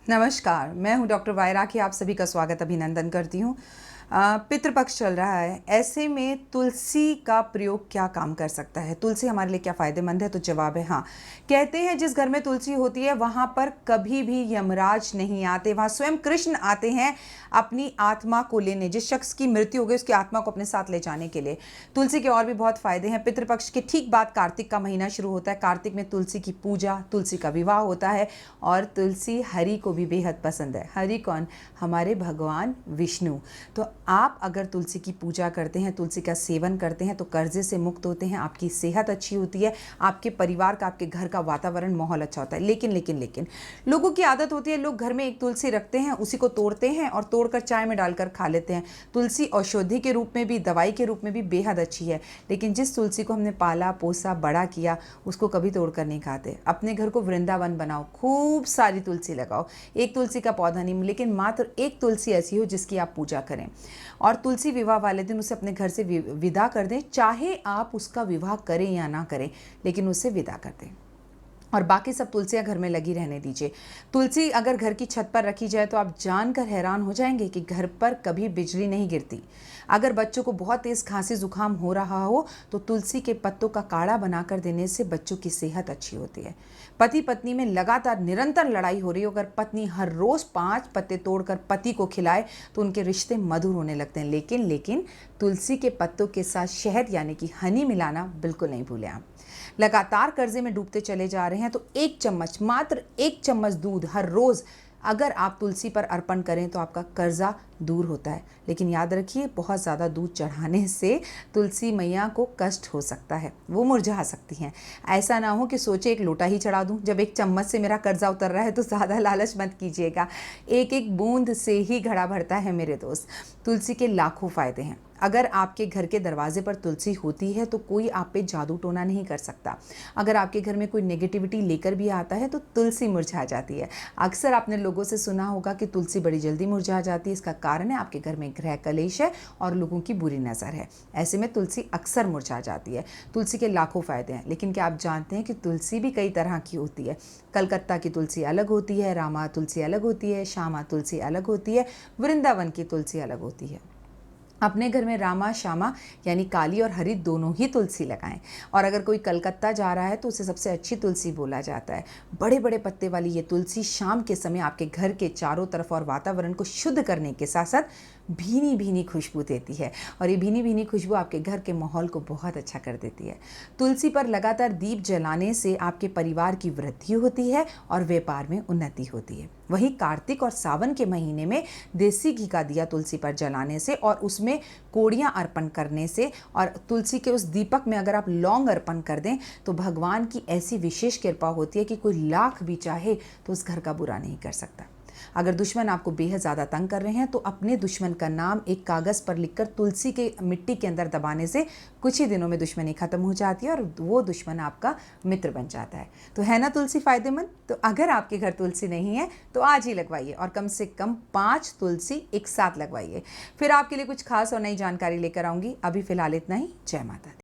नमस्कार, मैं हूं डॉक्टर वायराकी। आप सभी का स्वागत अभिनंदन करती हूं। पितृपक्ष चल रहा है, ऐसे में तुलसी का प्रयोग क्या काम कर सकता है? तुलसी हमारे लिए क्या फ़ायदेमंद है? तो जवाब है हाँ। कहते हैं जिस घर में तुलसी होती है वहाँ पर कभी भी यमराज नहीं आते, वहाँ स्वयं कृष्ण आते हैं अपनी आत्मा को लेने। जिस शख्स की मृत्यु हो गई उसकी आत्मा को अपने साथ ले जाने के लिए। तुलसी के और भी बहुत फ़ायदे हैं। पितृपक्ष के ठीक बाद कार्तिक का महीना शुरू होता है। कार्तिक में तुलसी की पूजा, तुलसी का विवाह होता है और तुलसी हरि को भी बेहद पसंद है। हरि कौन? हमारे भगवान विष्णु। तो आप अगर तुलसी की पूजा करते हैं, तुलसी का सेवन करते हैं तो कर्जे से मुक्त होते हैं, आपकी सेहत अच्छी होती है, आपके परिवार का, आपके घर का वातावरण, माहौल अच्छा होता है। लेकिन लोगों की आदत होती है, लोग घर में एक तुलसी रखते हैं, उसी को तोड़ते हैं और तोड़कर चाय में डालकर खा लेते हैं। तुलसी औषधि के रूप में भी, दवाई के रूप में भी बेहद अच्छी है, लेकिन जिस तुलसी को हमने पाला पोसा बड़ा किया उसको कभी तोड़कर नहीं खाते। अपने घर को वृंदावन बनाओ, खूब सारी तुलसी लगाओ। एक तुलसी का पौधा नहीं, लेकिन मात्र एक तुलसी ऐसी हो जिसकी आप पूजा करें और तुलसी विवाह वाले दिन उसे अपने घर से विदा कर दें। चाहे आप उसका विवाह करें या ना करें, लेकिन उसे विदा कर दें और बाकी सब तुलसियाँ घर में लगी रहने दीजिए। तुलसी अगर घर की छत पर रखी जाए तो आप जानकर हैरान हो जाएंगे कि घर पर कभी बिजली नहीं गिरती। अगर बच्चों को बहुत तेज़ खांसी जुकाम हो रहा हो तो तुलसी के पत्तों का काढ़ा बनाकर देने से बच्चों की सेहत अच्छी होती है। पति पत्नी में लगातार निरंतर लड़ाई हो रही हो, अगर पत्नी हर रोज़ 5 पत्ते तोड़कर पति को खिलाए तो उनके रिश्ते मधुर होने लगते हैं। लेकिन तुलसी के पत्तों के साथ शहद यानी कि हनी मिलाना बिल्कुल नहीं भूलें आप। लगातार कर्जे में डूबते चले जा रहे हैं तो एक चम्मच, मात्र एक चम्मच दूध हर रोज़ अगर आप तुलसी पर अर्पण करें तो आपका कर्जा दूर होता है। लेकिन याद रखिए, बहुत ज़्यादा दूध चढ़ाने से तुलसी मैया को कष्ट हो सकता है, वो मुरझा सकती हैं। ऐसा ना हो कि सोचे एक लोटा ही चढ़ा दूं, जब एक चम्मच से मेरा कर्जा उतर रहा है। तो ज़्यादा लालच मत कीजिएगा, एक एक बूंद से ही घड़ा भरता है मेरे दोस्त। तुलसी के लाखों फ़ायदे हैं। अगर आपके घर के दरवाजे पर तुलसी होती है तो कोई आप पे जादू टोना नहीं कर सकता। अगर आपके घर में कोई नेगेटिविटी लेकर भी आता है तो तुलसी मुरझा जाती है। अक्सर आपने लोगों से सुना होगा कि तुलसी बड़ी जल्दी मुरझा जाती है। इसका कारण है आपके घर में ग्रह कलेश है और लोगों की बुरी नज़र है। ऐसे में तुलसी अक्सर मुरझा जाती है। तुलसी के लाखों फ़ायदे हैं, लेकिन क्या आप जानते हैं कि तुलसी भी कई तरह की होती है? कलकत्ता की तुलसी अलग होती है, रामा तुलसी अलग होती है, श्यामा तुलसी अलग होती है, वृंदावन की तुलसी अलग होती है। अपने घर में रामा श्यामा यानी काली और हरी दोनों ही तुलसी लगाएं। और अगर कोई कलकत्ता जा रहा है तो उसे सबसे अच्छी तुलसी बोला जाता है। बड़े बड़े पत्ते वाली ये तुलसी शाम के समय आपके घर के चारों तरफ और वातावरण को शुद्ध करने के साथ साथ भीनी भीनी खुशबू देती है और ये भीनी भीनी खुशबू आपके घर के माहौल को बहुत अच्छा कर देती है। तुलसी पर लगातार दीप जलाने से आपके परिवार की वृद्धि होती है और व्यापार में उन्नति होती है। वहीं कार्तिक और सावन के महीने में देसी घी का दिया तुलसी पर जलाने से और उसमें कोड़ियाँ अर्पण करने से और तुलसी के उस दीपक में अगर आप लौंग अर्पण कर दें तो भगवान की ऐसी विशेष कृपा होती है कि कोई लाख भी चाहे तो उस घर का बुरा नहीं कर सकता। अगर दुश्मन आपको बेहद ज़्यादा तंग कर रहे हैं तो अपने दुश्मन का नाम एक कागज़ पर लिखकर तुलसी के मिट्टी के अंदर दबाने से कुछ ही दिनों में दुश्मनी खत्म हो जाती है और वो दुश्मन आपका मित्र बन जाता है। तो है ना तुलसी फ़ायदेमंद? तो अगर आपके घर तुलसी नहीं है तो आज ही लगवाइए और कम से कम 5 तुलसी एक साथ लगवाइए। फिर आपके लिए कुछ खास और नई जानकारी लेकर आऊँगी। अभी फ़िलहाल इतना ही। जय माता दी।